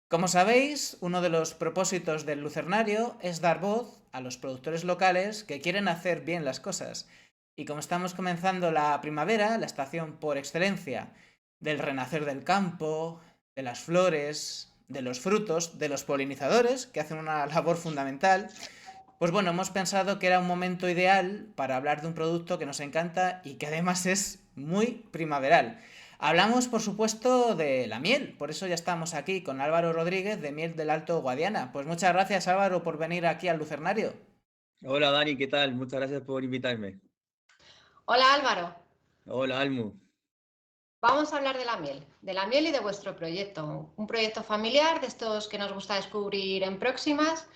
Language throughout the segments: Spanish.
Como sabéis, uno de los propósitos del Lucernario es dar voz a los productores locales que quieren hacer bien las cosas. Y como estamos comenzando la primavera, la estación por excelencia del renacer del campo, de las flores, de los frutos, de los polinizadores, que hacen una labor fundamental, pues bueno, hemos pensado que era un momento ideal para hablar de un producto que nos encanta y que además es muy primaveral. Hablamos, por supuesto, de la miel, por eso ya estamos aquí con Álvaro Rodríguez de Miel del Alto Guadiana. Pues muchas gracias, Álvaro, por venir aquí al Lucernario. Hola Dani, ¿qué tal? Muchas gracias por invitarme. Hola Álvaro, Hola Almu. vamos a hablar de la miel y de vuestro proyecto, un proyecto familiar de estos que nos gusta descubrir en próximas.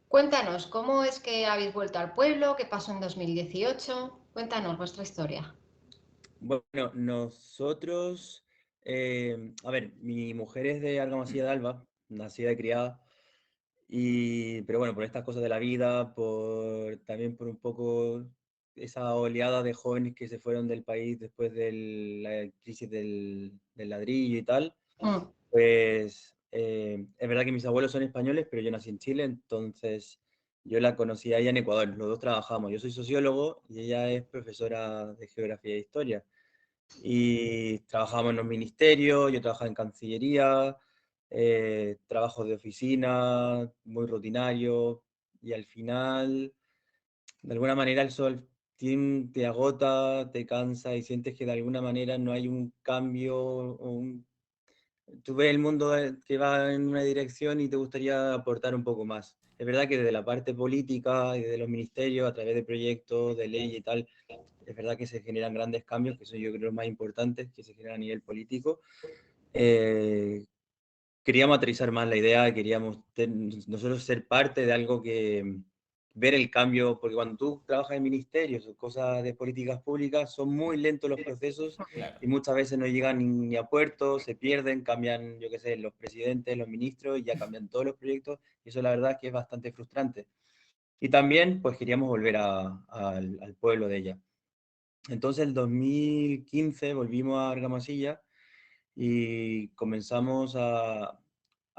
Cuéntanos, ¿cómo es que habéis vuelto al pueblo? ¿Qué pasó en 2018? Cuéntanos vuestra historia. Bueno, nosotros, a ver, mi mujer es de Argamasilla de Alba, nacida y criada, pero bueno, por estas cosas de la vida, también por un poco esa oleada de jóvenes que se fueron del país después de la crisis del ladrillo y tal, Mm. pues es verdad que mis abuelos son españoles, pero yo nací en Chile, entonces yo la conocí a ella en Ecuador, los dos trabajamos. Yo soy sociólogo y ella es profesora de geografía e historia. Y trabajamos en los ministerios, yo trabajaba en Cancillería, trabajos de oficina, muy rutinario, y al final, de alguna manera, el sol te agota, te cansa y sientes que de alguna manera no hay un cambio o tú ves el mundo que va en una dirección y te gustaría aportar un poco más. Es verdad que desde la parte política y de los ministerios, a través de proyectos, de ley y tal, es verdad que se generan grandes cambios, que son yo creo los más importantes que se generan a nivel político. Eh, Queríamos aterrizar más la idea, queríamos nosotros ser parte de algo que ver el cambio, porque cuando tú trabajas en ministerios o cosas de políticas públicas, son muy lentos los procesos Claro. y muchas veces no llegan ni a puerto, se pierden, cambian, yo qué sé, los presidentes, los ministros y ya cambian todos los proyectos y eso la verdad es que es bastante frustrante. Y también pues queríamos volver al pueblo de ella. Entonces, el 2015 volvimos a Argamasilla y comenzamos a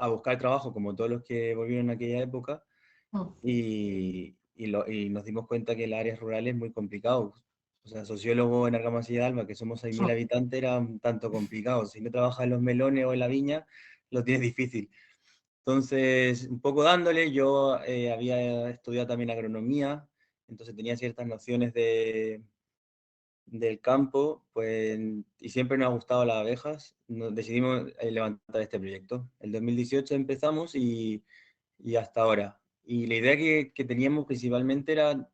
buscar trabajo, como todos los que volvieron en aquella época, Mm. y nos dimos cuenta que el área rural es muy complicado. O sea, sociólogo en Argamasilla de Alba, que somos 6.000 habitantes, era un tanto complicado. Si no trabajas en los melones o en la viña, lo tienes difícil. Entonces, un poco dándole, yo había estudiado también agronomía, entonces tenía ciertas nociones del campo, pues, y siempre nos ha gustado las abejas, decidimos levantar este proyecto. El 2018 empezamos y hasta ahora. Y la idea que teníamos principalmente era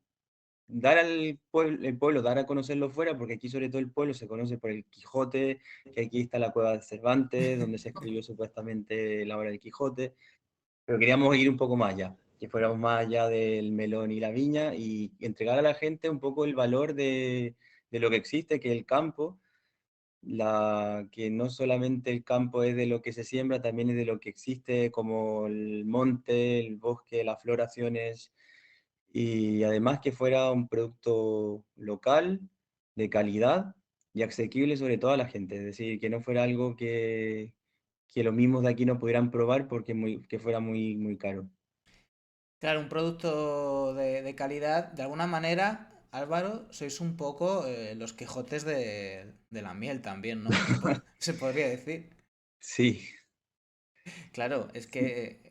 dar el pueblo, dar a conocerlo fuera, porque aquí sobre todo el pueblo se conoce por el Quijote, que aquí está la cueva de Cervantes, donde se escribió supuestamente la obra del Quijote, pero queríamos ir un poco más allá, que fuéramos más allá del melón y la viña y entregar a la gente un poco el valor de lo que existe, que es el campo, que no solamente el campo es de lo que se siembra, también es de lo que existe, como el monte, el bosque, las floraciones, y además que fuera un producto local, de calidad y asequible sobre todo a la gente, es decir, que no fuera algo que los mismos de aquí no pudieran probar porque que fuera muy caro. Claro, un producto de calidad, de alguna manera, Álvaro, sois un poco los Quijotes de la miel también, ¿no? Se podría decir. Sí, Claro, es que...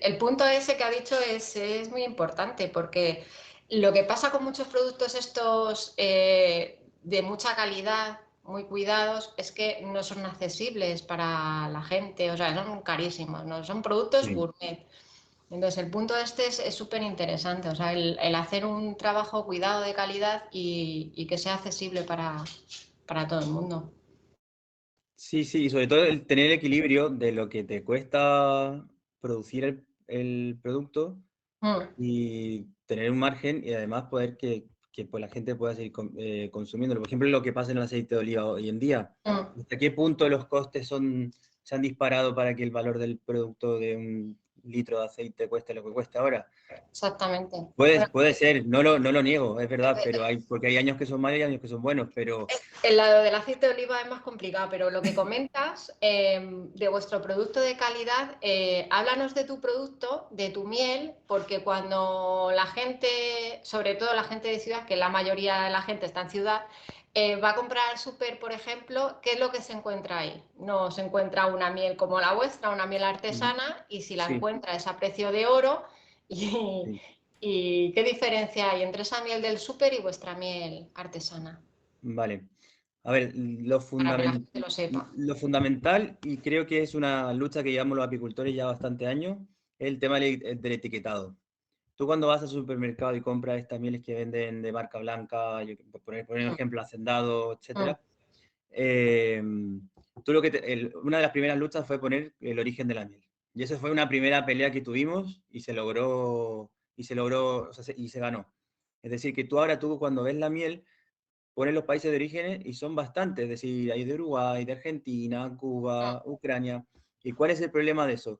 El punto ese que ha dicho es muy importante porque lo que pasa con muchos productos estos de mucha calidad, muy cuidados, es que no son accesibles para la gente, o sea, son carísimos, ¿no? Son productos sí. gourmet. Entonces, el punto este es súper interesante, o sea, el hacer un trabajo cuidado de calidad y que sea accesible para todo el mundo. Sí, sí, y sobre todo el tener el equilibrio de lo que te cuesta producir el producto Mm. y tener un margen y además poder que pues, la gente pueda seguir consumiéndolo. Por ejemplo, lo que pasa en el aceite de oliva hoy en día. Mm. ¿Hasta qué punto los costes se han disparado para que el valor del producto litro de aceite cueste lo que cuesta ahora. Exactamente. Puede ser, no lo niego, es verdad, Eh, pero porque hay años que son malos y años que son buenos, pero El lado del aceite de oliva es más complicado, pero lo que comentas de vuestro producto de calidad, háblanos de tu producto, de tu miel, porque cuando la gente, sobre todo la gente de ciudad, que la mayoría de la gente está en ciudad, va a comprar al súper, por ejemplo, ¿qué es lo que se encuentra ahí? No se encuentra una miel como la vuestra, una miel artesana, y si la sí, encuentra es a precio de oro. Y, sí. ¿Y qué diferencia hay entre esa miel del súper y vuestra miel artesana? Vale. A ver, Para que la gente lo sepa. lo fundamental, y creo que es una lucha que llevamos los apicultores ya bastante años, es el tema del etiquetado. Tú cuando vas al supermercado y compras estas mieles que venden de marca blanca, por poner un Mm, ejemplo, Hacendado, mm, etcétera, tú una de las primeras luchas fue poner el origen de la miel. Y esa fue una primera pelea que tuvimos o sea, y se ganó. Es decir, que tú cuando ves la miel, pones los países de origen y son bastantes, es decir, hay de Uruguay, de Argentina, Cuba, Ucrania. ¿Y cuál es el problema de eso?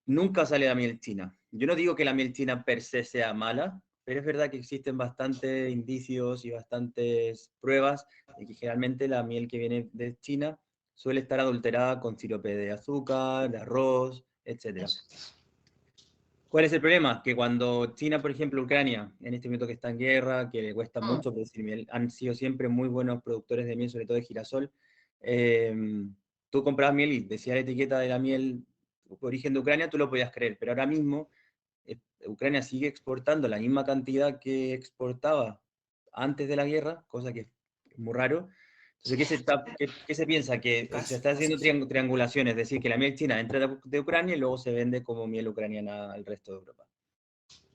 Nunca sale la miel china. Yo no digo que la miel china per se sea mala, pero es verdad que existen bastantes indicios y bastantes pruebas de que generalmente la miel que viene de China suele estar adulterada con sirope de azúcar, de arroz, etc. eso. ¿Cuál es el problema? Que cuando China, por ejemplo, Ucrania, en este momento que está en guerra, que le cuesta Mm, mucho producir miel, han sido siempre muy buenos productores de miel, sobre todo de girasol. eh, Tú comprabas miel y decía la etiqueta de la miel origen de Ucrania, tú lo podías creer, pero ahora mismo Ucrania sigue exportando la misma cantidad que exportaba antes de la guerra, cosa que es muy raro. Entonces, ¿qué se piensa? Que se está haciendo triangulación, es decir, que la miel china entra de Ucrania y luego se vende como miel ucraniana al resto de Europa.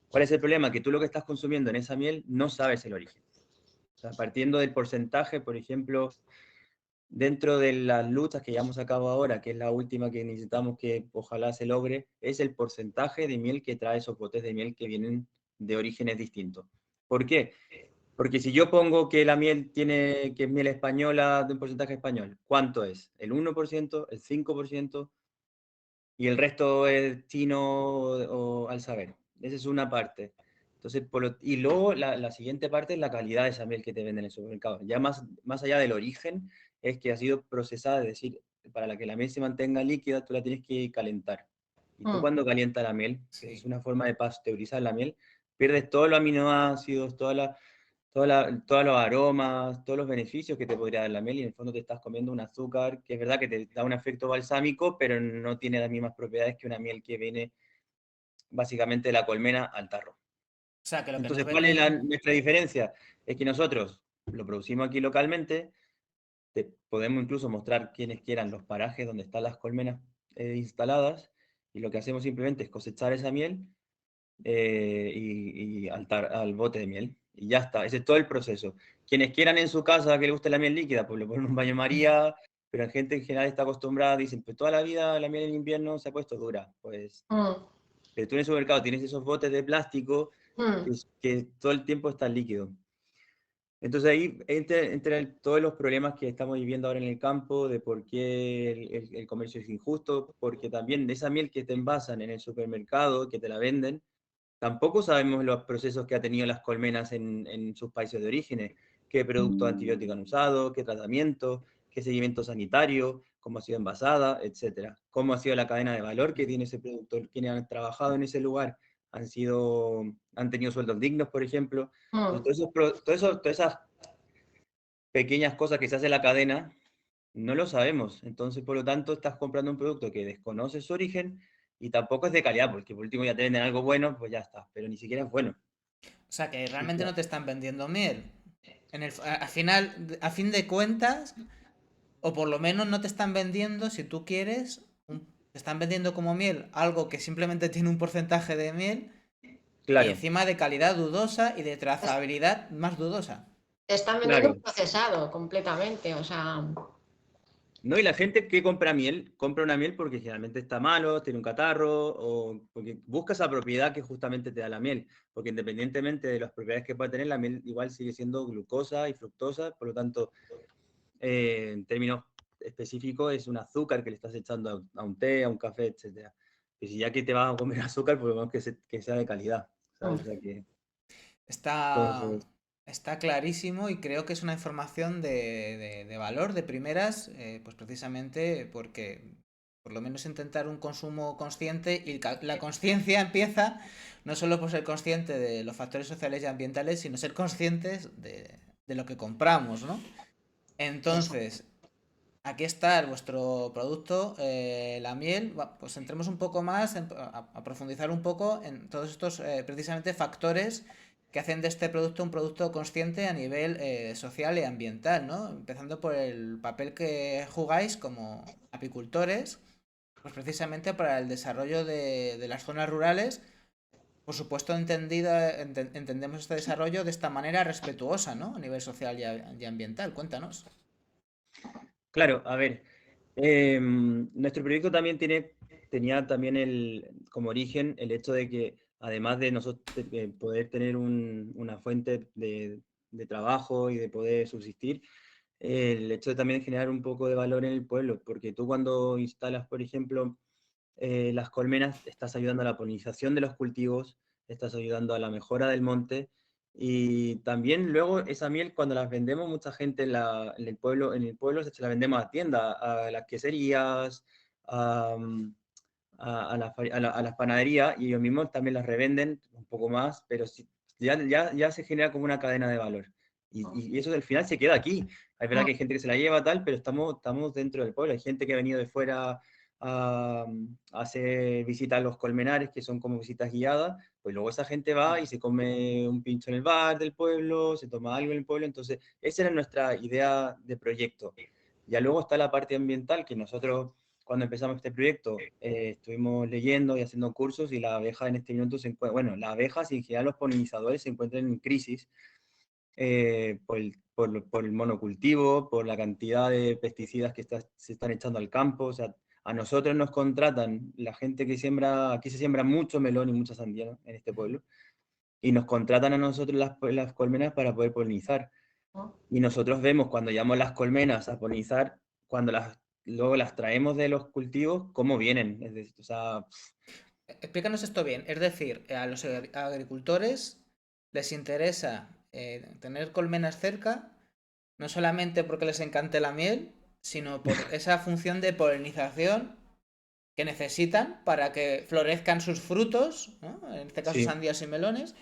¿Cuál es el problema? Que tú lo que estás consumiendo en esa miel no sabes el origen. O sea, partiendo del porcentaje, por ejemplo, dentro de las luchas que llevamos a cabo ahora, que es la última que necesitamos que ojalá se logre, es el porcentaje de miel que trae esos botes de miel que vienen de orígenes distintos. ¿Por qué? Porque si yo pongo que la miel tiene, que es miel española de un porcentaje español, ¿cuánto es? ¿El 1%? ¿El 5%? Y el resto es chino o al saber. Esa es una parte. Entonces, y luego la siguiente parte es la calidad de esa miel que te venden en el supermercado. Ya más allá del origen, es que ha sido procesada, es decir, para que la miel se mantenga líquida, tú la tienes que calentar. Y tú mm. cuando calientas la miel, que es Sí. una forma de pasteurizar la miel, pierdes todos los aminoácidos, todos los aromas, todos los beneficios que te podría dar la miel y en el fondo te estás comiendo un azúcar que es verdad que te da un efecto balsámico, pero no tiene las mismas propiedades que una miel que viene básicamente de la colmena al tarro. O sea, que lo que nos Entonces, ¿cuál es venden... nuestra diferencia? Es que nosotros lo producimos aquí localmente, te podemos incluso mostrar quienes quieran los parajes donde están las colmenas instaladas y lo que hacemos simplemente es cosechar esa miel y al bote de miel. Y ya está, ese es todo el proceso. Quienes quieran en su casa que le guste la miel líquida, pues le ponen un baño María, pero la gente en general está acostumbrada, dicen, pues toda la vida la miel en invierno se ha puesto dura. Pues, Mm, pero tú en el supermercado tienes esos botes de plástico mm, que todo el tiempo están líquidos. Entonces ahí entran todos los problemas que estamos viviendo ahora en el campo, de por qué el comercio es injusto, porque también de esa miel que te envasan en el supermercado, que te la venden, tampoco sabemos los procesos que ha tenido las colmenas en sus países de origen, qué productos antibióticos han usado, qué tratamiento, qué seguimiento sanitario, cómo ha sido envasada, etcétera. Cómo ha sido la cadena de valor que tiene ese producto, quienes han trabajado en ese lugar han tenido sueldos dignos, por ejemplo. mm. Entonces, todas esas pequeñas cosas que se hace en la cadena, no lo sabemos. Entonces, por lo tanto, estás comprando un producto que desconoces su origen y tampoco es de calidad, porque por último ya te venden algo bueno, pues ya está, pero ni siquiera es bueno. O sea, que O realmente sea, no te están vendiendo miel. Al final, a fin de cuentas, o por lo menos no te están vendiendo, si tú quieres, te están vendiendo como miel algo que simplemente tiene un porcentaje de miel y claro, encima de calidad dudosa y de trazabilidad más dudosa. Están vendiendo un claro. procesado completamente, o sea, No, y la gente que compra miel, compra una miel porque generalmente está malo, tiene un catarro, o porque busca esa propiedad que justamente te da la miel. Porque independientemente de las propiedades que pueda tener, la miel igual sigue siendo glucosa y fructosa, por lo tanto, en términos específicos, es un azúcar que le estás echando a un té, a un café, etc. que si ya que te vas a comer azúcar, por lo menos que sea de calidad, ¿sabes? O sea que Está, todo eso. está clarísimo y creo que es una información de valor, de primeras, pues precisamente porque por lo menos intentar un consumo consciente y la conciencia empieza no solo por ser consciente de los factores sociales y ambientales, sino ser conscientes de lo que compramos, ¿no? Exacto. Entonces, aquí está vuestro producto, la miel. Pues entremos un poco más, a profundizar un poco en todos estos precisamente factores que hacen de este producto un producto consciente a nivel social y ambiental, ¿no? Empezando por el papel que jugáis como apicultores, pues precisamente para el desarrollo de las zonas rurales. Por supuesto, entendemos este desarrollo de esta manera respetuosa, ¿no? A nivel social y ambiental. Cuéntanos. Claro, a ver, nuestro proyecto también tenía también como origen el hecho de que además de nosotros poder tener una fuente de trabajo y de poder subsistir, el hecho de también generar un poco de valor en el pueblo, porque tú cuando instalas, por ejemplo, las colmenas, estás ayudando a la polinización de los cultivos, estás ayudando a la mejora del monte y también luego esa miel cuando las vendemos, mucha gente en el pueblo se la vendemos a tiendas, a las queserías, a, a las panaderías y ellos mismos también las revenden un poco más, pero ya se genera como una cadena de valor. Y eso al final se queda aquí. Es verdad que hay gente que se la lleva tal, pero estamos dentro del pueblo. Hay gente que ha venido de fuera a, a hacer visitas a los colmenares, que son como visitas guiadas, pues luego esa gente va y se come un pincho en el bar del pueblo, se toma algo en el pueblo. Entonces, esa era nuestra idea de proyecto. Ya luego está la parte ambiental, que nosotros cuando empezamos este proyecto estuvimos leyendo y haciendo cursos y la abeja en este minuto se encuentra, bueno, las abejas y en general los polinizadores se encuentran en crisis por el monocultivo, por la cantidad de pesticidas que se están echando al campo. O sea, a nosotros nos contratan la gente que siembra, aquí se siembra mucho melón y mucha sandía, ¿no? En este pueblo, y nos contratan a nosotros las colmenas para poder polinizar. Y nosotros vemos cuando llevamos las colmenas a polinizar, cuando luego las traemos de los cultivos, cómo vienen. Es decir, o sea, Explícanos esto bien. Es decir, a los agricultores les interesa tener colmenas cerca, no solamente porque les encante la miel, sino por esa función de polinización que necesitan para que florezcan sus frutos, ¿no? En este caso sí. sandías y melones.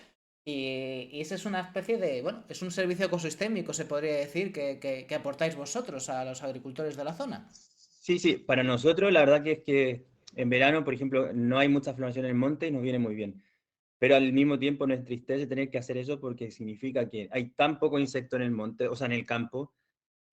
Y ese es una especie de, bueno, es un servicio ecosistémico, se podría decir, que aportáis vosotros a los agricultores de la zona. Sí, sí, para nosotros la verdad que es que en verano, por ejemplo, no hay mucha floración en el monte y nos viene muy bien. Pero al mismo tiempo nos entristece tener que hacer eso porque significa que hay tan poco insecto en el monte, o sea, en el campo,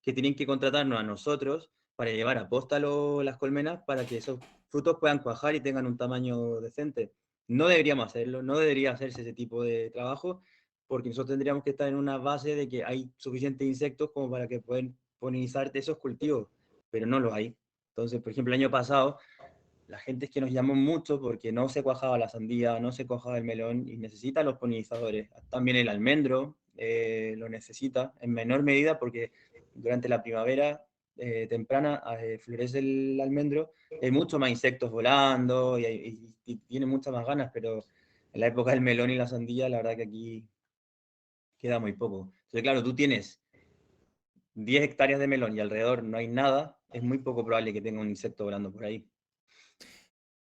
que tienen que contratarnos a nosotros para llevar a posta las colmenas para que esos frutos puedan cuajar y tengan un tamaño decente. No deberíamos hacerlo, no debería hacerse ese tipo de trabajo, porque nosotros tendríamos que estar en una base de que hay suficientes insectos como para que puedan polinizar esos cultivos, pero no lo hay. Entonces, por ejemplo, el año pasado, la gente es que nos llamó mucho porque no se cuajaba la sandía, no se cuajaba el melón y necesita los polinizadores. También el almendro lo necesita en menor medida porque durante la primavera temprana florece el almendro, hay mucho más insectos volando y tiene muchas más ganas, pero en la época del melón y la sandía, la verdad que aquí queda muy poco. Entonces, claro, tú tienes 10 hectáreas de melón y alrededor no hay nada, es muy poco probable que tenga un insecto volando por ahí.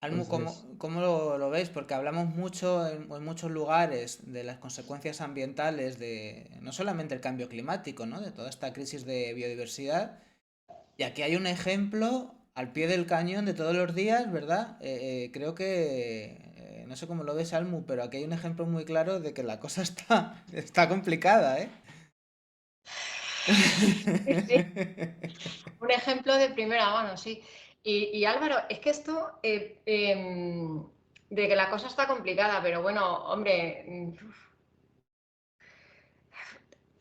Almu, Entonces, ¿cómo lo veis? Porque hablamos mucho en muchos lugares de las consecuencias ambientales de no solamente el cambio climático, ¿no? De toda esta crisis de biodiversidad. Y aquí hay un ejemplo al pie del cañón de todos los días, ¿verdad? Creo que, no sé cómo lo ves, Almu, pero aquí hay un ejemplo muy claro de que la cosa está complicada, ¿eh? Sí, sí. Un ejemplo de primera mano, sí. Y Álvaro, es que esto de que la cosa está complicada, pero bueno, hombre,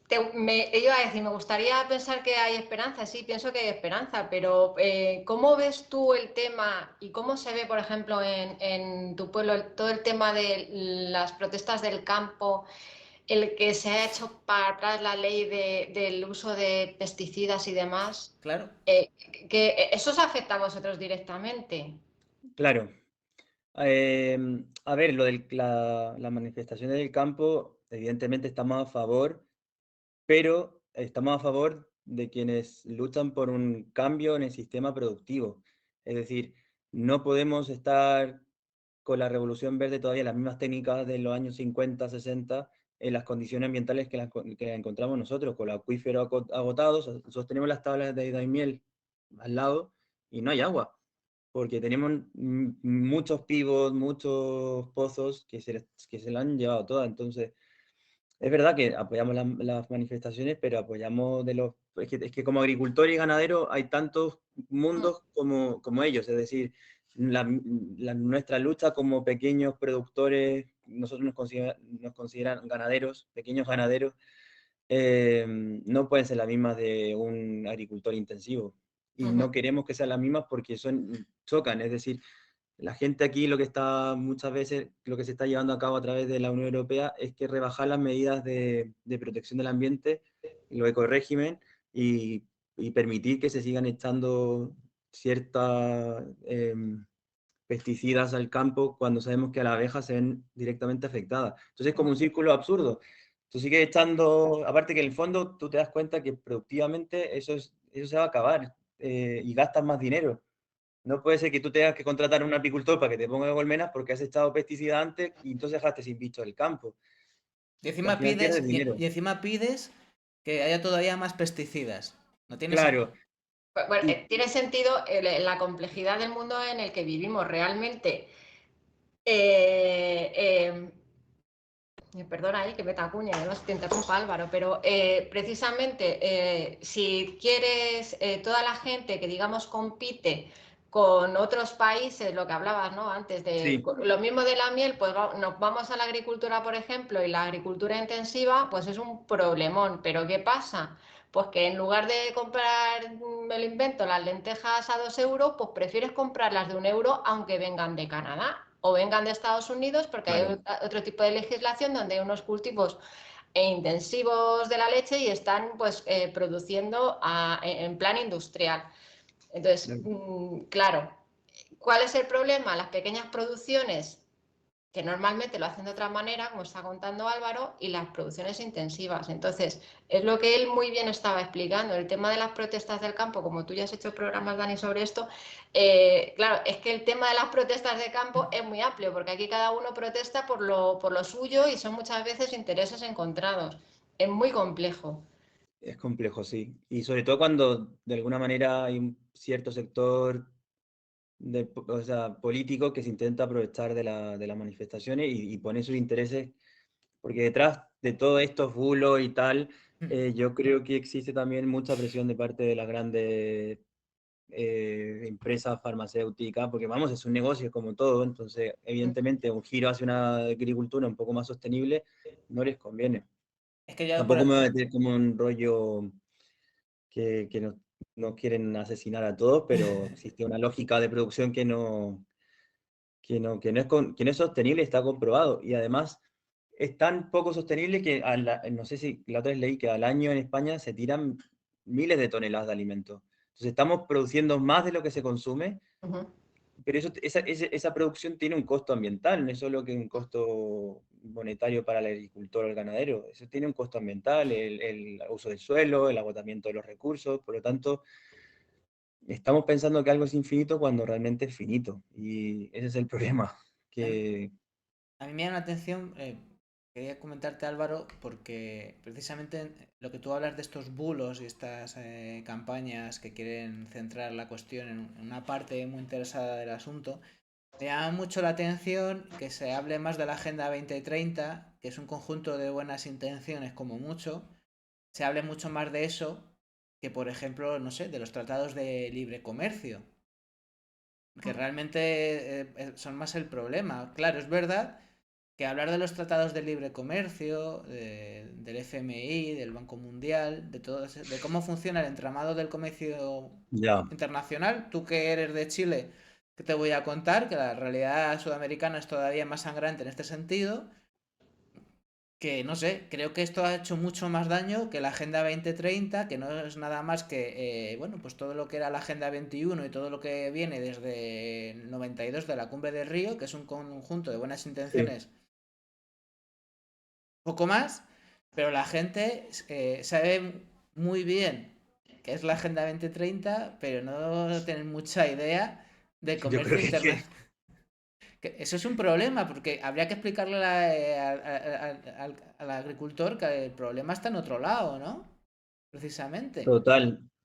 iba a decir, me gustaría pensar que hay esperanza, sí, pienso que hay esperanza, pero ¿cómo ves tú el tema y cómo se ve, por ejemplo, en tu pueblo todo el tema de las protestas del campo, el que se ha hecho para atrás la ley del uso de pesticidas y demás? Claro. Que eso os afecta a vosotros directamente. claro. A ver, las manifestaciones del campo, evidentemente estamos a favor, pero estamos a favor de quienes luchan por un cambio en el sistema productivo. Es decir, no podemos estar con la revolución verde todavía las mismas técnicas de los años 50, 60, en las condiciones ambientales que encontramos nosotros, con los acuíferos agotados. Nosotros tenemos las tablas de Daimiel al lado y no hay agua, porque tenemos muchos pivos, muchos pozos que se la han llevado todas. Entonces, es verdad que apoyamos las manifestaciones, pero apoyamos es que como agricultor y ganadero hay tantos Mm, mundos como ellos, es decir, nuestra lucha como pequeños productores, nosotros nos consideran ganaderos, pequeños ganaderos, no pueden ser las mismas de un agricultor intensivo. Y ujú, no queremos que sean las mismas porque chocan, es decir, la gente aquí muchas veces, lo que se está llevando a cabo a través de la Unión Europea es que rebajar las medidas de protección del ambiente, los ecorégimen, y, y permitir que se sigan echando ciertas pesticidas al campo cuando sabemos que a las abejas se ven directamente afectadas. Entonces es como un círculo absurdo. Tú sigues echando, aparte que en el fondo tú te das cuenta que productivamente eso se va a acabar, y gastas más dinero. No puede ser que tú tengas que contratar a un apicultor para que te ponga colmenas porque has echado pesticidas antes y entonces dejaste sin bichos el campo. Y Al encima final pides, pierdes dinero. y encima pides que haya todavía más pesticidas. No tiene Claro, sentido. Bueno, y tiene sentido la complejidad del mundo en el que vivimos realmente. Eh, Perdona ahí que me tacuñe, no sé si te interrumpa Álvaro, pero precisamente si quieres toda la gente que digamos compite con otros países, lo que hablabas, ¿no? Antes de sí, lo mismo de la miel, pues nos vamos a la agricultura, por ejemplo, y la agricultura intensiva, pues es un problemón. Pero ¿qué pasa? Pues que en lugar de comprar, me lo invento, las lentejas a 2 euros, pues prefieres comprarlas de 1 euro aunque vengan de Canadá o vengan de Estados Unidos, porque hay claro. otro tipo de legislación donde hay unos cultivos intensivos de la leche y están pues produciendo en plan industrial. Entonces, Claro. claro, ¿cuál es el problema? Las pequeñas producciones que normalmente lo hacen de otra manera, como está contando Álvaro, y las producciones intensivas. Entonces, es lo que él muy bien estaba explicando, el tema de las protestas del campo, como tú ya has hecho programas, Dani, sobre esto, claro, es que el tema de las protestas de campo es muy amplio, porque aquí cada uno protesta por lo suyo y son muchas veces intereses encontrados. Es muy complejo. Es complejo, sí. Y sobre todo cuando de alguna manera hay un cierto sector o sea, político que se intenta aprovechar de las manifestaciones y pone sus intereses, porque detrás de todos estos bulos y tal, yo creo que existe también mucha presión de parte de las grandes empresas farmacéuticas, porque vamos, es un negocio como todo, entonces evidentemente un giro hacia una agricultura un poco más sostenible no les conviene. Es que yo, Tampoco me voy a meter como un rollo que nos quieren asesinar a todos, pero existe una lógica de producción que no es sostenible, está comprobado. Y además es tan poco sostenible que, no sé si la otra vez leí que al año en España se tiran miles de toneladas de alimentos. Entonces estamos produciendo más de lo que se consume, Uh -huh. pero esa producción tiene un costo ambiental, no es solo que un costo monetario para el agricultor o el ganadero, eso tiene un costo ambiental, el uso del suelo, el agotamiento de los recursos, por lo tanto, estamos pensando que algo es infinito cuando realmente es finito, y ese es el problema, a mí, que a mí me llama la atención, quería comentarte Álvaro, porque precisamente lo que tú hablas de estos bulos y estas campañas que quieren centrar la cuestión en una parte muy interesada del asunto, me llama mucho la atención que se hable más de la Agenda 2030, que es un conjunto de buenas intenciones como mucho, se hable mucho más de eso que, por ejemplo, no sé, de los tratados de libre comercio, que realmente son más el problema. Claro, es verdad que hablar de los tratados de libre comercio, del FMI, del Banco Mundial, de cómo funciona el entramado del comercio ya, internacional, tú que eres de Chile, que te voy a contar que la realidad sudamericana es todavía más sangrante en este sentido. que no sé, creo que esto ha hecho mucho más daño que la Agenda 2030, que no es nada más que, bueno, pues todo lo que era la Agenda 21 y todo lo que viene desde el 92 de la Cumbre de Río, que es un conjunto de buenas Sí, intenciones, poco más, pero la gente sabe muy bien que es la Agenda 2030, pero no tienen mucha idea de yo creo comercio que, internacional. Eso es un problema, porque habría que explicarle al agricultor que el problema está en otro lado, ¿no? Precisamente.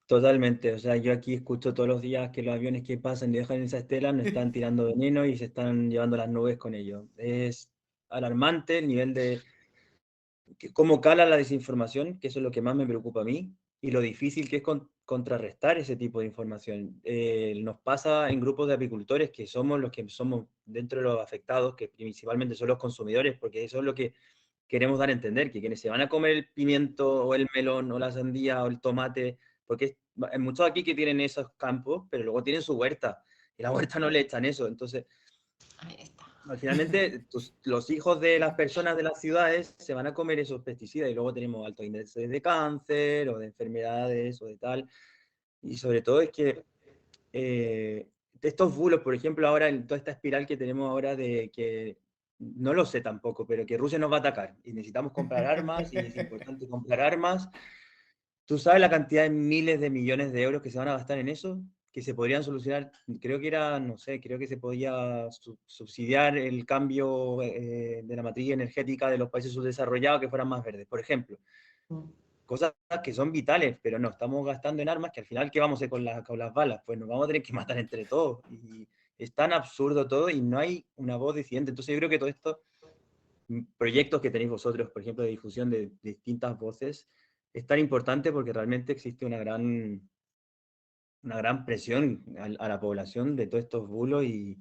totalmente. O sea, yo aquí escucho todos los días que los aviones que pasan y dejan esa estela nos están tirando veneno y se están llevando las nubes con ellos. Es alarmante el nivel de cómo cala la desinformación, que eso es lo que más me preocupa a mí, y lo difícil que es contrarrestar ese tipo de información. Nos pasa en grupos de apicultores que somos los que somos dentro de los afectados, que principalmente son los consumidores, porque eso es lo que queremos dar a entender, que quienes se van a comer el pimiento o el melón o la sandía o el tomate, porque hay muchos aquí que tienen esos campos, pero luego tienen su huerta, y la huerta no le echan eso. Entonces, Ahí está. finalmente, los hijos de las personas de las ciudades se van a comer esos pesticidas y luego tenemos altos índices de cáncer o de enfermedades o de tal. Y sobre todo es que estos bulos, por ejemplo, ahora en toda esta espiral que tenemos ahora de que, no lo sé tampoco, pero que Rusia nos va a atacar y necesitamos comprar armas y es importante comprar armas. ¿Tú sabes la cantidad de miles de millones de euros que se van a gastar en eso? Que se podrían solucionar, creo que era, no sé, creo que se podía subsidiar el cambio de la matriz energética de los países subdesarrollados que fueran más verdes, por ejemplo. Cosas que son vitales, pero no, estamos gastando en armas que al final, ¿qué vamos a hacer con las balas? Pues nos vamos a tener que matar entre todos. Y es tan absurdo todo y no hay una voz disidente. Entonces yo creo que todo esto proyectos que tenéis vosotros, por ejemplo, de difusión de distintas voces, es tan importante porque realmente existe una gran presión a la población de todos estos bulos y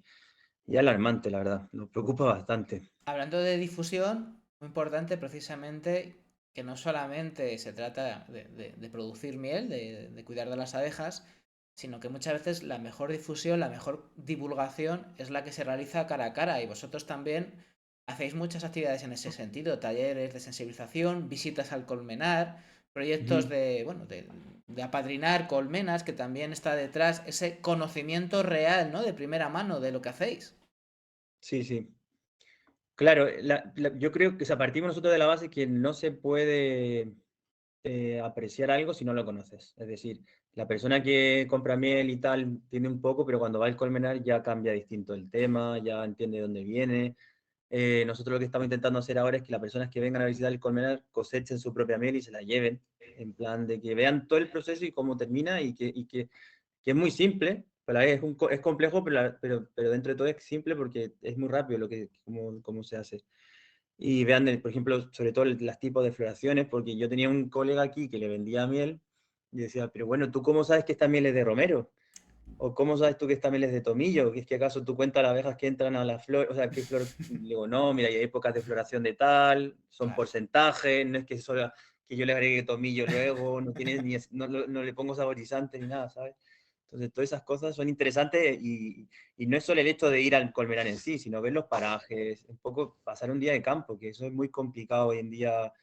alarmante, la verdad. Nos preocupa bastante. Hablando de difusión, muy importante precisamente que no solamente se trata de producir miel, de cuidar de las abejas, sino que muchas veces la mejor difusión, la mejor divulgación es la que se realiza cara a cara y vosotros también hacéis muchas actividades en ese sentido, talleres de sensibilización, visitas al colmenar, proyectos Ujú. de, bueno, de apadrinar colmenas, que también está detrás ese conocimiento real, ¿no? De primera mano de lo que hacéis. Sí, sí. Claro, yo creo que o sea, partimos nosotros de la base que no se puede apreciar algo si no lo conoces. Es decir, la persona que compra miel y tal entiende un poco, pero cuando va al colmenar ya cambia distinto el tema, ya entiende de dónde viene. Nosotros lo que estamos intentando hacer ahora es que las personas que vengan a visitar el colmenar cosechen su propia miel y se la lleven, en plan de que vean todo el proceso y cómo termina que es muy simple, pero a la vez es complejo, pero dentro de todo es simple porque es muy rápido cómo se hace. Y vean, por ejemplo, sobre todo los tipos de floraciones, porque yo tenía un colega aquí que le vendía miel y decía, pero bueno, ¿tú cómo sabes que esta miel es de romero? ¿O cómo sabes tú que esta miel es de tomillo? ¿Que es que acaso tú cuentas las abejas que entran a la flor? O sea, ¿qué flor? Le digo, no, mira, hay épocas de floración de tal, son Claro. porcentajes, no es que solo que yo le agregue tomillo luego, no tiene no le pongo saborizantes ni nada, ¿sabes? Entonces, todas esas cosas son interesantes y no es solo el hecho de ir al colmenar en sí, sino ver los parajes, un poco pasar un día de campo, que eso es muy complicado hoy en día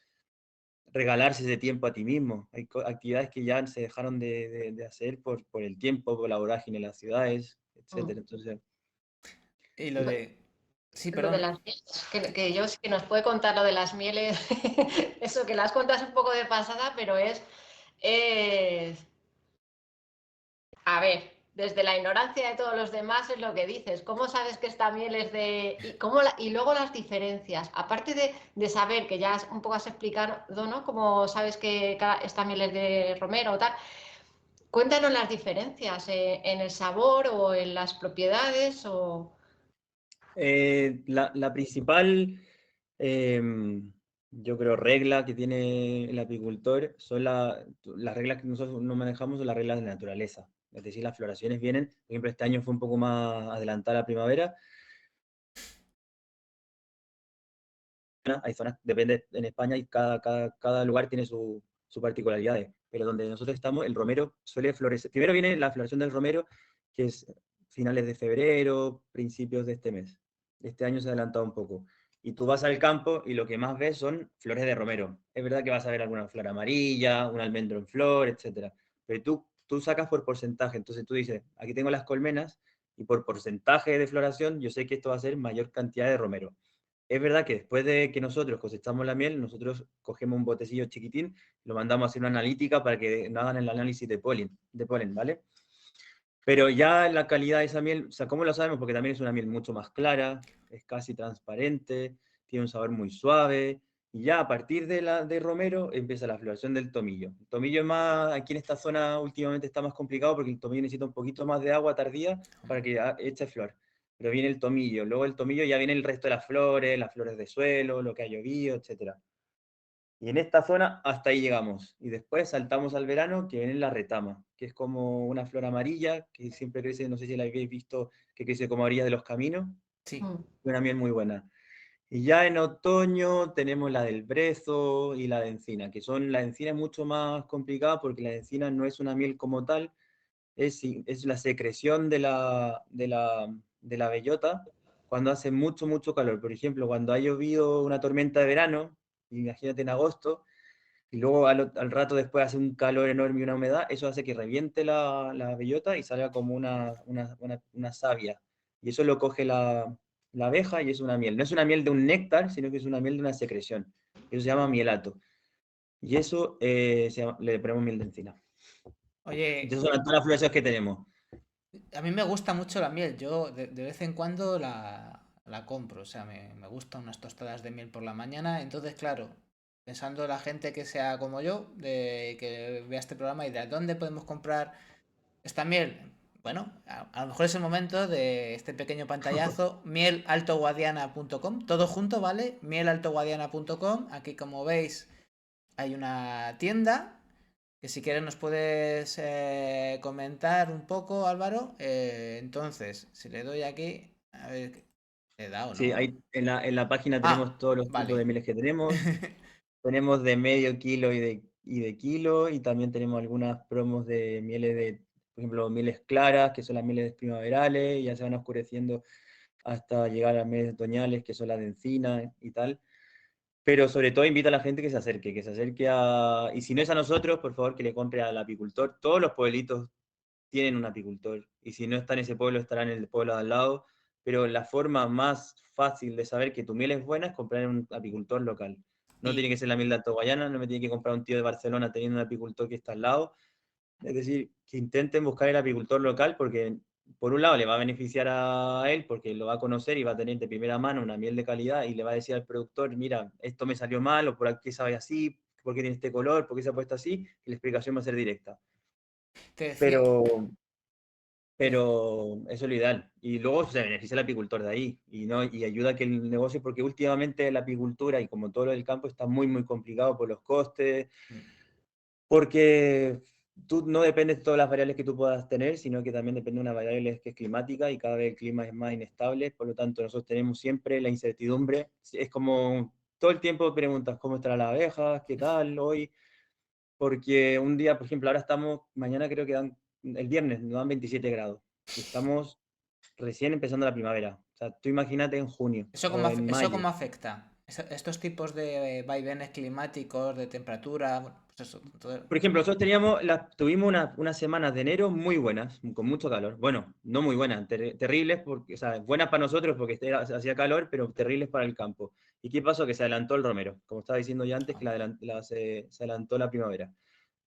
regalarse ese tiempo a ti mismo. Hay actividades que ya se dejaron de hacer por el tiempo, por la vorágine en las ciudades, Mm. etcétera. Entonces, Y lo Lo, de... Sí, lo de perdón. las mieles, que yo sí que nos puede contar lo de las mieles, eso que las cuentas un poco de pasada, pero es a ver, desde la ignorancia de todos los demás es lo que dices. ¿Cómo sabes que esta miel es de... y luego las diferencias? Aparte de saber, que ya un poco has explicado, ¿no? Cómo sabes que esta miel es de romero o tal. Cuéntanos las diferencias en el sabor o en las propiedades o... la principal, yo creo, regla que tiene el apicultor son las reglas que nosotros no manejamos, son las reglas de la naturaleza. Es decir, las floraciones vienen, por ejemplo, este año fue un poco más adelantada la primavera. Hay zonas, depende en España y cada lugar tiene su particularidades, pero donde nosotros estamos, el romero suele florecer. Primero viene la floración del romero, que es finales de febrero, principios de este mes. Este año se ha adelantado un poco. Y tú vas al campo y lo que más ves son flores de romero. Es verdad que vas a ver alguna flor amarilla, un almendro en flor, etcétera. Pero tú sacas por porcentaje. Entonces tú dices, aquí tengo las colmenas y por porcentaje de floración yo sé que esto va a ser mayor cantidad de romero. Es verdad que después de que nosotros cosechamos la miel, nosotros cogemos un botecillo chiquitín, lo mandamos a hacer una analítica para que hagan el análisis de polen, ¿vale? Pero ya la calidad de esa miel, o sea, ¿cómo lo sabemos? Porque también es una miel mucho más clara, es casi transparente, tiene un sabor muy suave, y ya a partir de romero empieza la floración del tomillo. El tomillo es más, aquí en esta zona últimamente está más complicado porque el tomillo necesita un poquito más de agua tardía para que eche flor. Pero viene el tomillo, luego el tomillo ya viene el resto de las flores de suelo, lo que ha llovido, etcétera. Y en esta zona hasta ahí llegamos. Y después saltamos al verano, que viene la retama, que es como una flor amarilla, que siempre crece, no sé si la habéis visto, que crece como a orillas de los caminos. Sí. Una miel muy buena. Y ya en otoño tenemos la del brezo y la de encina, que son, la de encina es mucho más complicada porque la de encina no es una miel como tal, es la secreción de la bellota cuando hace mucho, mucho calor. Por ejemplo, cuando ha llovido una tormenta de verano, imagínate en agosto, y luego al rato después hace un calor enorme y una humedad, eso hace que reviente la bellota y salga como una savia. Y eso lo coge la abeja y es una miel. No es una miel de un néctar, sino que es una miel de una secreción. Eso se llama mielato. Y eso le ponemos miel de encina. Oye, Entonces son todas las floraciones que tenemos. a mí me gusta mucho la miel. Yo de vez en cuando la compro. O sea, me gustan unas tostadas de miel por la mañana. Entonces, claro, pensando en la gente que sea como yo, de que vea este programa y de dónde podemos comprar esta miel. Bueno, a lo mejor es el momento de este pequeño pantallazo, mielaltoguadiana.com, todo junto, ¿vale? Mielaltoguadiana.com, aquí como veis hay una tienda que si quieres nos puedes comentar un poco, Álvaro. Entonces, si le doy aquí, a ver, le he dado, Sí, ¿no? ahí en la página tenemos Ah, todos los tipos vale. de mieles que tenemos. Tenemos de medio kilo y de kilo, y también tenemos algunas promos de mieles por ejemplo, mieles claras, que son las mieles primaverales, y ya se van oscureciendo hasta llegar a las mieles otoñales, que son las de encina y tal. Pero sobre todo invita a la gente que se acerque. Y si no es a nosotros, por favor, que le compre al apicultor. Todos los pueblitos tienen un apicultor, y si no está en ese pueblo, estará en el pueblo de al lado. Pero la forma más fácil de saber que tu miel es buena es comprar en un apicultor local. No tiene Y que ser la miel de Alto Guayana, no me tiene que comprar un tío de Barcelona teniendo un apicultor que está al lado. Es decir, que intenten buscar el apicultor local porque, por un lado, le va a beneficiar a él porque lo va a conocer y va a tener de primera mano una miel de calidad y le va a decir al productor, mira, esto me salió mal, o por qué sabe así, por qué tiene este color, por qué se ha puesto así, y la explicación va a ser directa. te decía, Pero te- pero eso es lo ideal. Y luego se beneficia el apicultor de ahí y, no, y ayuda a que el negocio, porque últimamente la apicultura y como todo lo del campo está muy, muy complicado por los costes, porque tú no dependes de todas las variables que tú puedas tener, sino que también depende de una variable que es climática y cada vez el clima es más inestable, por lo tanto nosotros tenemos siempre la incertidumbre. Es como todo el tiempo preguntas cómo estará la abeja, qué tal hoy, porque un día, por ejemplo, ahora mañana creo que el viernes nos dan 27 grados y estamos recién empezando la primavera. O sea, tú imagínate en junio ¿Eso cómo, o en eso mayo. cómo afecta? Estos tipos de vaivenes climáticos, de temperatura, bueno, pues eso, Por ejemplo, nosotros tuvimos unas semanas de enero muy buenas, con mucho calor. Bueno, no muy buenas, terribles, porque, o sea, buenas para nosotros porque hacía calor, pero terribles para el campo. ¿Y qué pasó? Que se adelantó el romero. Como estaba diciendo ya antes, que se adelantó la primavera.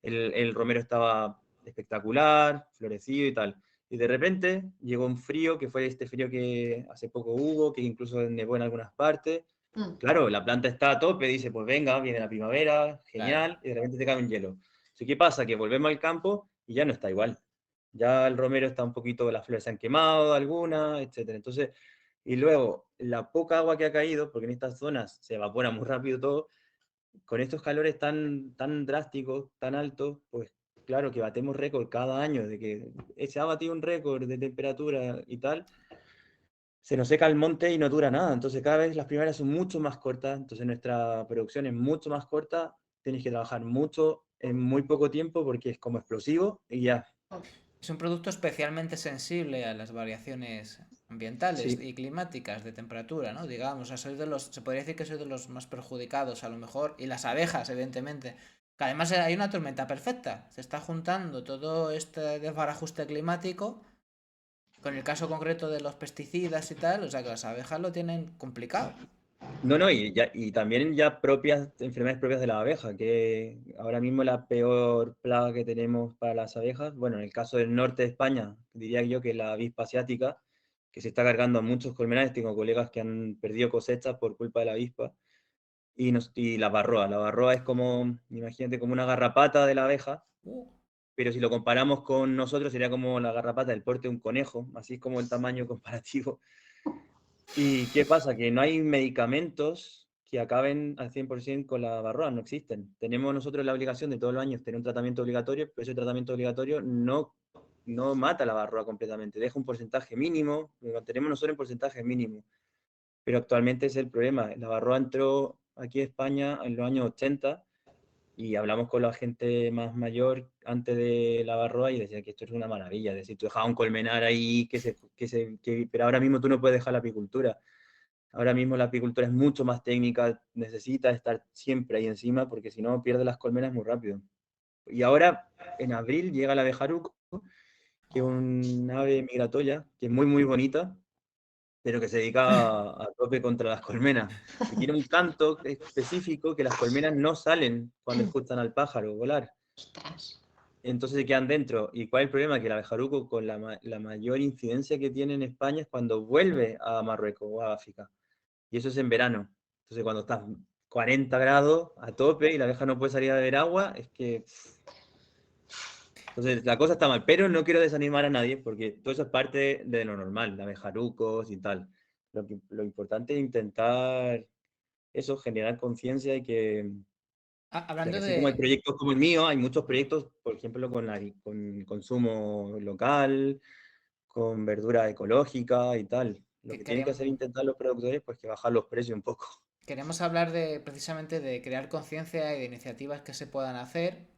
El romero estaba espectacular, florecido y tal. Y de repente llegó un frío, que fue este frío que hace poco hubo, que incluso nevó en algunas partes. Claro, la planta está a tope, dice, pues venga, viene la primavera, claro. genial, y de repente te cae un hielo. Así que pasa que volvemos al campo y ya no está igual. Ya el romero está un poquito, las flores se han quemado, algunas, etcétera. Entonces, y luego, la poca agua que ha caído, porque en estas zonas se evapora muy rápido todo, con estos calores tan, tan drásticos, tan altos, pues claro que batemos récord cada año, de que se ha batido un récord de temperatura y tal, se nos seca el monte y no dura nada. Entonces cada vez las primaveras son mucho más cortas, entonces nuestra producción es mucho más corta, tienes que trabajar mucho en muy poco tiempo porque es como explosivo y ya. Es un producto especialmente sensible a las variaciones ambientales Sí. y climáticas de temperatura, ¿no? Digamos, o sea, se podría decir que soy de los más perjudicados a lo mejor, y las abejas, evidentemente. Que además hay una tormenta perfecta. Se está juntando todo este desbarajuste climático con el caso concreto de los pesticidas y tal, o sea que las abejas lo tienen complicado. No, no, y también ya enfermedades propias de la abeja, que ahora mismo la peor plaga que tenemos para las abejas, bueno, en el caso del norte de España, diría yo que la avispa asiática, que se está cargando a muchos colmenares, tengo colegas que han perdido cosechas por culpa de la avispa, y la barroa es como, imagínate, como una garrapata de la abeja, Uh, pero si lo comparamos con nosotros sería como la garrapata del porte de un conejo, así es como el tamaño comparativo. ¿Y qué pasa? Que no hay medicamentos que acaben al 100% con la varroa, no existen. Tenemos nosotros la obligación de todos los años tener un tratamiento obligatorio, pero ese tratamiento obligatorio no mata la varroa completamente, deja un porcentaje mínimo, lo mantenemos nosotros en porcentaje mínimo. Pero actualmente ese es el problema. La varroa entró aquí a España en los años 80 y hablamos con la gente más mayor antes de la Barroa y decía que esto es una maravilla. Es decir, tú dejabas un colmenar ahí, pero ahora mismo tú no puedes dejar la apicultura. Ahora mismo la apicultura es mucho más técnica, necesita estar siempre ahí encima porque si no pierde las colmenas muy rápido. Y ahora, en abril, llega la abejaruco, que es oh. un ave migratoria, que es muy, muy bonita, pero que se dedica a tope contra las colmenas. Y tiene un canto específico que las colmenas no salen cuando escuchan al pájaro volar. Ostras. Entonces se quedan dentro. ¿Y cuál es el problema? Que el abejaruco, con la mayor incidencia que tiene en España, es cuando vuelve a Marruecos o a África. Y eso es en verano. Entonces cuando está 40 grados a tope y la abeja no puede salir a beber agua, es que... Entonces la cosa está mal, pero no quiero desanimar a nadie porque todo eso es parte de lo normal, de abejarucos y tal. Lo importante es intentar eso, generar conciencia y que Hablando así como hay de... proyectos como el mío, hay muchos proyectos, por ejemplo, con consumo local, con verdura ecológica y tal. Lo que que tienen que hacer intentar los productores, pues que bajar los precios un poco. queremos hablar de precisamente de crear conciencia y de iniciativas que se puedan hacer.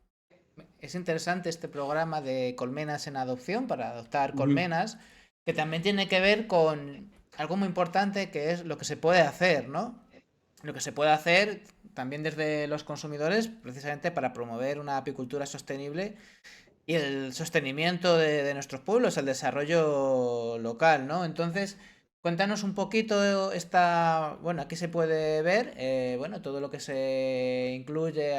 Es interesante este programa de colmenas en adopción para adoptar Ujú. colmenas, que también tiene que ver con algo muy importante que es lo que se puede hacer, ¿no? Lo que se puede hacer también desde los consumidores, precisamente para promover una apicultura sostenible y el sostenimiento de nuestros pueblos, el desarrollo local, ¿no? Entonces, cuéntanos un poquito esta, bueno, aquí se puede ver, bueno, todo lo que se incluye,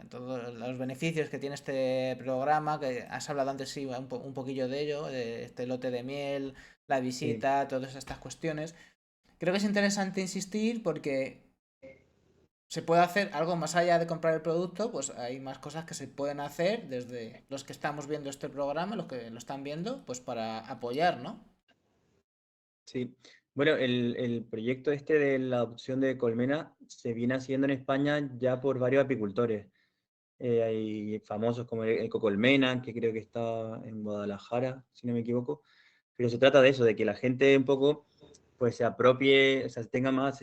todos los beneficios que tiene este programa, que has hablado antes, sí, un poquillo de ello, de este lote de miel, la Sí, visita, todas estas cuestiones. Creo que es interesante insistir porque se puede hacer algo más allá de comprar el producto, pues hay más cosas que se pueden hacer desde los que estamos viendo este programa, los que lo están viendo, pues para apoyar, ¿no? sí. Bueno, el proyecto este de la adopción de colmena se viene haciendo en España ya por varios apicultores. Hay famosos como Ecocolmena, que creo que está en Guadalajara, si no me equivoco. Pero se trata de eso, de que la gente un poco pues se apropie, o sea, tenga más,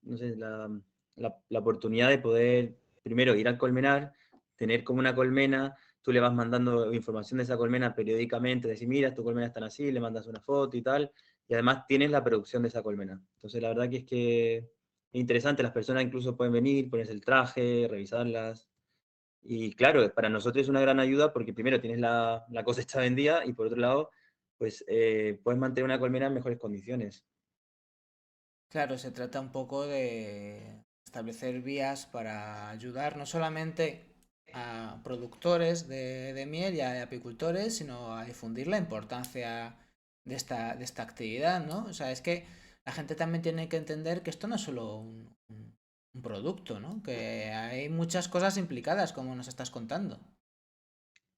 no sé, la oportunidad de poder primero ir al colmenar, tener como una colmena, tú le vas mandando información de esa colmena periódicamente, decir, mira, tu colmena están así, le mandas una foto y tal, y además tienes la producción de esa colmena. Entonces, la verdad que es interesante, las personas incluso pueden venir, ponerse el traje, revisarlas, y claro, para nosotros es una gran ayuda porque primero tienes la cosecha vendida y por otro lado, pues puedes mantener una colmena en mejores condiciones. Claro, se trata un poco de establecer vías para ayudar no solamente a productores de miel y a apicultores, sino a difundir la importancia de esta actividad, ¿no? O sea, es que la gente también tiene que entender que esto no es solo un producto, ¿no? Que hay muchas cosas implicadas, como nos estás contando.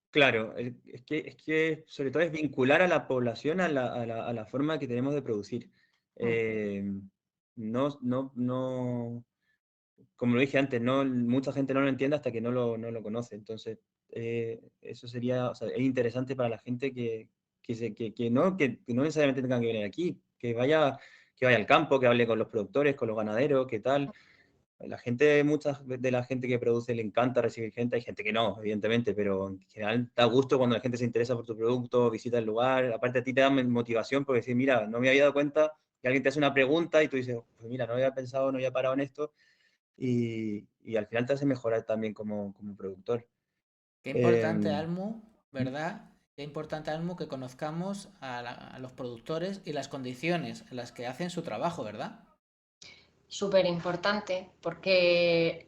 Claro, es que sobre todo es vincular a la población a la forma que tenemos de producir. Mm. Eh, no, como lo dije antes, mucha gente no lo entiende hasta que no lo conoce. Entonces, eso sería, o sea, es interesante para la gente que no necesariamente tengan que venir aquí, que vaya al campo, que hable con los productores, con los ganaderos, qué tal. La gente, mucha de la gente que produce le encanta recibir gente, hay gente que no, evidentemente, pero en general da gusto cuando la gente se interesa por tu producto, visita el lugar, aparte a ti te da motivación porque decir, mira, no me había dado cuenta, que alguien te hace una pregunta y tú dices, pues mira, no había pensado, no había parado en esto, y al final te hace mejorar también como productor. Qué importante, Em, Almu, ¿verdad? Qué importante, Almu, que conozcamos a los productores y las condiciones en las que hacen su trabajo, ¿verdad? Súper importante, porque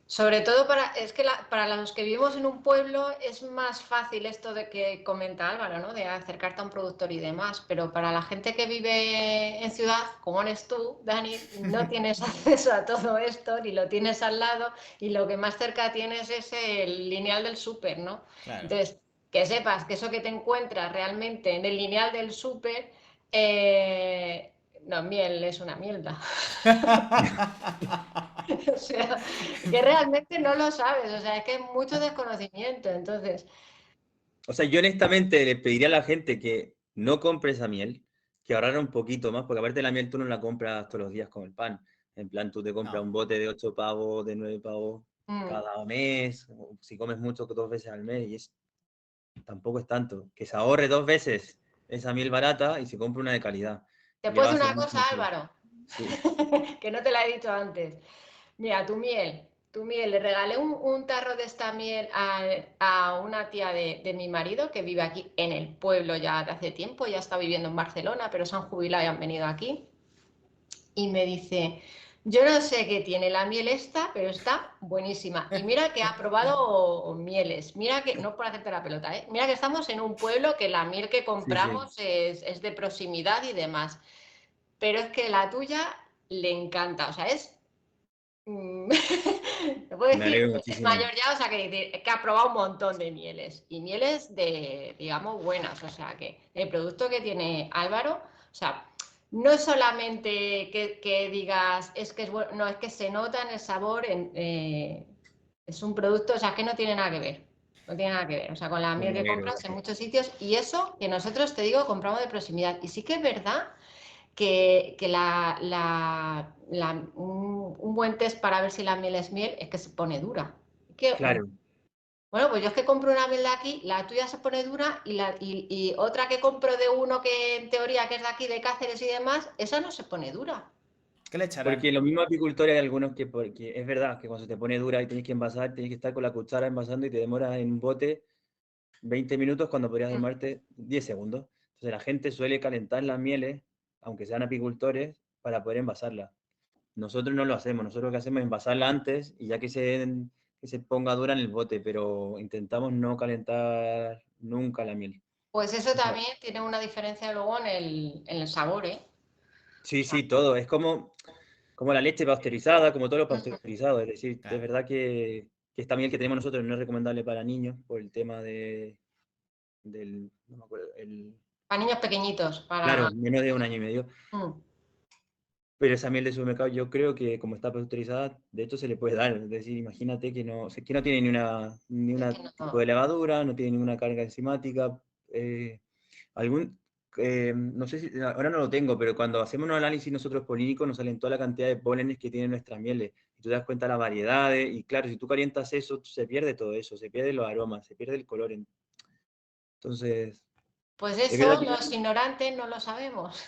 sobre todo es que para los que vivimos en un pueblo es más fácil esto de que comenta Álvaro, ¿no? De acercarte a un productor y demás, pero para la gente que vive en ciudad, como eres tú, Dani, no tienes acceso a todo esto, ni lo tienes al lado, y lo que más cerca tienes es el lineal del súper, ¿no? Claro. Entonces, que sepas que eso que te encuentras realmente en el lineal del súper, no, miel es una mierda. O sea, que realmente no lo sabes, o sea, es que hay mucho desconocimiento, entonces, O sea, yo honestamente le pediría a la gente que no compre esa miel, que ahorrara un poquito más, porque aparte la miel tú no la compras todos los días con el pan. En plan, tú te compras No, un bote de 8 pavos, de 9 pavos mm, cada mes, o si comes mucho, 2 veces al mes, y tampoco es tanto. Que se ahorre 2 veces esa miel barata y se compre una de calidad. te Le puedo va a decir hacer una mucho cosa, mejor. Álvaro, Sí, que no te la he dicho antes. Mira, tu miel, le regalé un tarro de esta miel a una tía de mi marido que vive aquí en el pueblo ya de hace tiempo, ya está viviendo en Barcelona, pero se han jubilado y han venido aquí. Y me dice, yo no sé qué tiene la miel esta, pero está buenísima. Y mira que ha probado mieles, mira que, no por hacerte la pelota, ¿eh? Mira que estamos en un pueblo que la miel que sí, sí. compramos es de proximidad y demás. Pero es que la tuya le encanta, o sea, es... te puedo Me decir, alegro es muchísimo. mayor ya, o sea, que ha probado un montón de mieles. Y mieles de, digamos, buenas. O sea, que el producto que tiene Álvaro, o sea, no es solamente que digas, es que es bueno, no, es que se nota en el sabor, es un producto, o sea, que no tiene nada que ver. No tiene nada que ver, o sea, con la Pues miel me que alegro, compras en gracias. muchos sitios. Y eso que nosotros, te digo, compramos de proximidad. Y sí que es verdad que un buen test para ver si la miel es miel es que se pone dura. Claro. Bueno, pues yo es que compro una miel de aquí, la tuya se pone dura y otra que compro de uno que en teoría que es de aquí, de Cáceres y demás, esa no se pone dura. ¿qué le echarán? Porque los mismos apicultores hay algunos que, porque es verdad que cuando se te pone dura y tienes que envasar, tienes que estar con la cuchara envasando y te demoras en un bote 20 minutos cuando podrías Mm. demorarte 10 segundos. Entonces la gente suele calentar las mieles, aunque sean apicultores, para poder envasarla. Nosotros no lo hacemos, nosotros lo que hacemos es envasarla antes y ya que se ponga dura en el bote, pero intentamos no calentar nunca la miel. Pues eso O sea, también tiene una diferencia luego en el sabor, ¿eh? O sí, sea, sí, todo. Es como la leche pasteurizada, como todo lo mm, pasteurizado. Es decir, es Claro. verdad que esta miel que tenemos nosotros no es recomendable para niños por el tema del, no me acuerdo, para niños pequeñitos, para... claro, menos de 1 año y medio. Mm, Pero esa miel de supermercado yo creo que como está pasteurizada, de hecho se le puede dar. Es decir, imagínate que no tiene es ni una que tipo de no... levadura, no tiene ninguna carga enzimática. eh, algún, no sé si, ahora no lo tengo, pero cuando hacemos un análisis nosotros polínicos nos salen toda la cantidad de pólenes que tienen nuestras mieles. Y tú te das cuenta de las variedades, y claro, si tú calientas eso, se pierde todo eso, se pierden los aromas, se pierde el color. Entonces, Pues es verdad eso, que, los ignorantes no lo sabemos.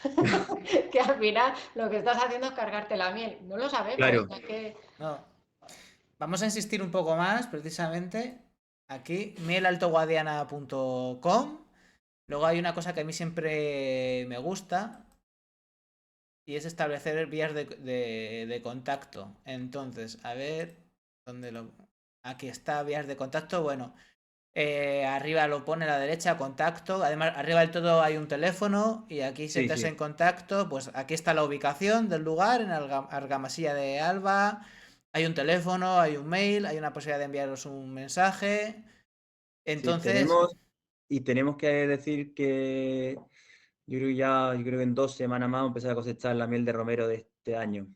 Que al final lo que estás haciendo es cargarte la miel. No lo sabemos. claro, Es que... No. Vamos a insistir un poco más, precisamente. Aquí, mielaltoguadiana.com. Luego hay una cosa que a mí siempre me gusta y es establecer vías de contacto. Entonces, a ver, ¿dónde lo...? Aquí está, vías de contacto. Bueno, arriba lo pone a la derecha, contacto. Además, arriba del todo hay un teléfono y aquí si sí, entras sí, en contacto, pues aquí está la ubicación del lugar, en Argamasilla de Alba. Hay un teléfono, hay un mail, hay una posibilidad de enviaros un mensaje. sí, Entonces, tenemos que decir que yo creo que en 2 semanas más vamos a empezar a cosechar la miel de romero de este año.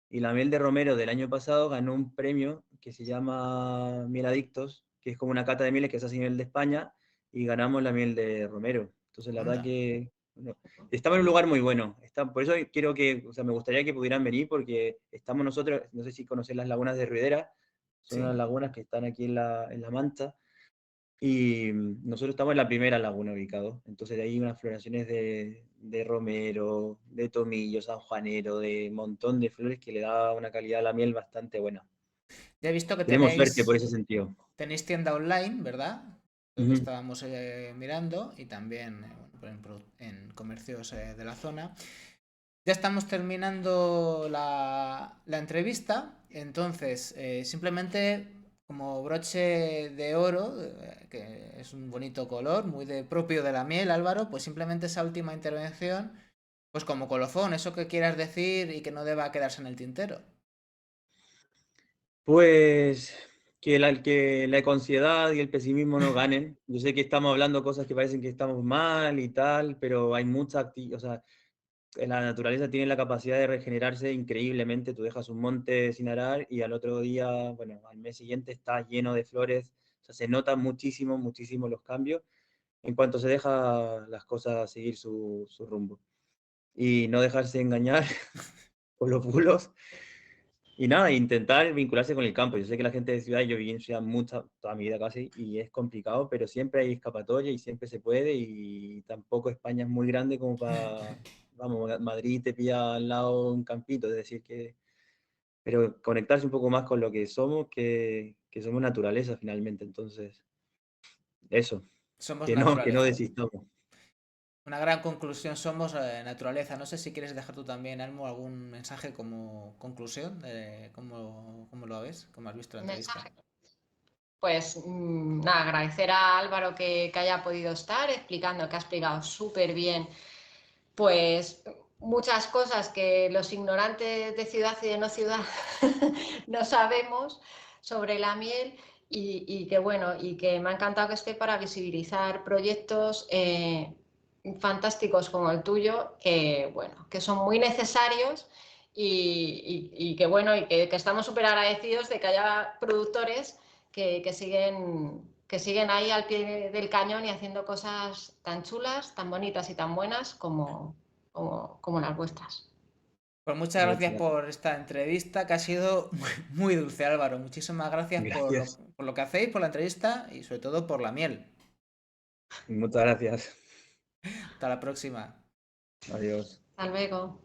Y la miel de romero del año pasado ganó un premio que se llama Miel Adictos, que es como una cata de mieles que se hace a nivel de España, y ganamos la miel de romero. Entonces, la verdad anda. que No, estamos en un lugar muy bueno. Por eso quiero que, o sea, me gustaría que pudieran venir porque estamos nosotros, no sé si conocen las lagunas de Ruidera, son Sí. unas lagunas que están aquí en la Mancha, y nosotros estamos en la primera laguna ubicado. Entonces de ahí unas floraciones de romero, de tomillo, sanjuanero, de montón de flores que le da una calidad a la miel bastante buena. Ya he visto que Tenemos suerte por tenéis, ese sentido. tenéis tienda online, ¿verdad? Lo que Ujú. estábamos mirando y también bueno, en comercios de la zona. Ya estamos terminando la entrevista, entonces simplemente como broche de oro, que es un bonito color, muy propio de la miel, Álvaro, pues simplemente esa última intervención, pues como colofón, eso que quieras decir y que no deba quedarse en el tintero. Pues que la ansiedad y el pesimismo no ganen. Yo sé que estamos hablando cosas que parecen que estamos mal y tal, pero hay mucha actividad, o sea, la naturaleza tiene la capacidad de regenerarse increíblemente. Tú dejas un monte sin arar y al otro día, bueno, al mes siguiente está lleno de flores. O sea, se notan muchísimo, muchísimo los cambios en cuanto se deja las cosas seguir su rumbo. Y no dejarse engañar por los bulos. Y nada, intentar vincularse con el campo. Yo sé que la gente de ciudad, yo viví en ciudad toda mi vida casi, y es complicado, pero siempre hay escapatoria y siempre se puede, y tampoco España es muy grande como para, vamos, Madrid te pilla al lado un campito, es decir, pero conectarse un poco más con lo que somos, que somos naturaleza finalmente, entonces, eso, Somos que no naturaleza. desistamos. Una gran conclusión, somos naturaleza. No sé si quieres dejar tú también, Almo, algún mensaje como conclusión de cómo lo ves, cómo has visto la entrevista. Mensaje. Pues nada, agradecer a Álvaro que haya podido estar explicando, que ha explicado súper bien, pues muchas cosas que los ignorantes de ciudad y de no ciudad no sabemos sobre la miel y que bueno, y que me ha encantado que esté para visibilizar proyectos fantásticos como el tuyo, que bueno, que son muy necesarios y que bueno, y que estamos súper agradecidos de que haya productores que siguen ahí al pie del cañón y haciendo cosas tan chulas, tan bonitas y tan buenas como las vuestras. Pues muchas gracias por esta entrevista, que ha sido muy dulce, Álvaro. Muchísimas gracias Gracias. por lo que hacéis, por la entrevista y sobre todo por la miel. Muchas gracias. Hasta la próxima. Adiós. Hasta luego.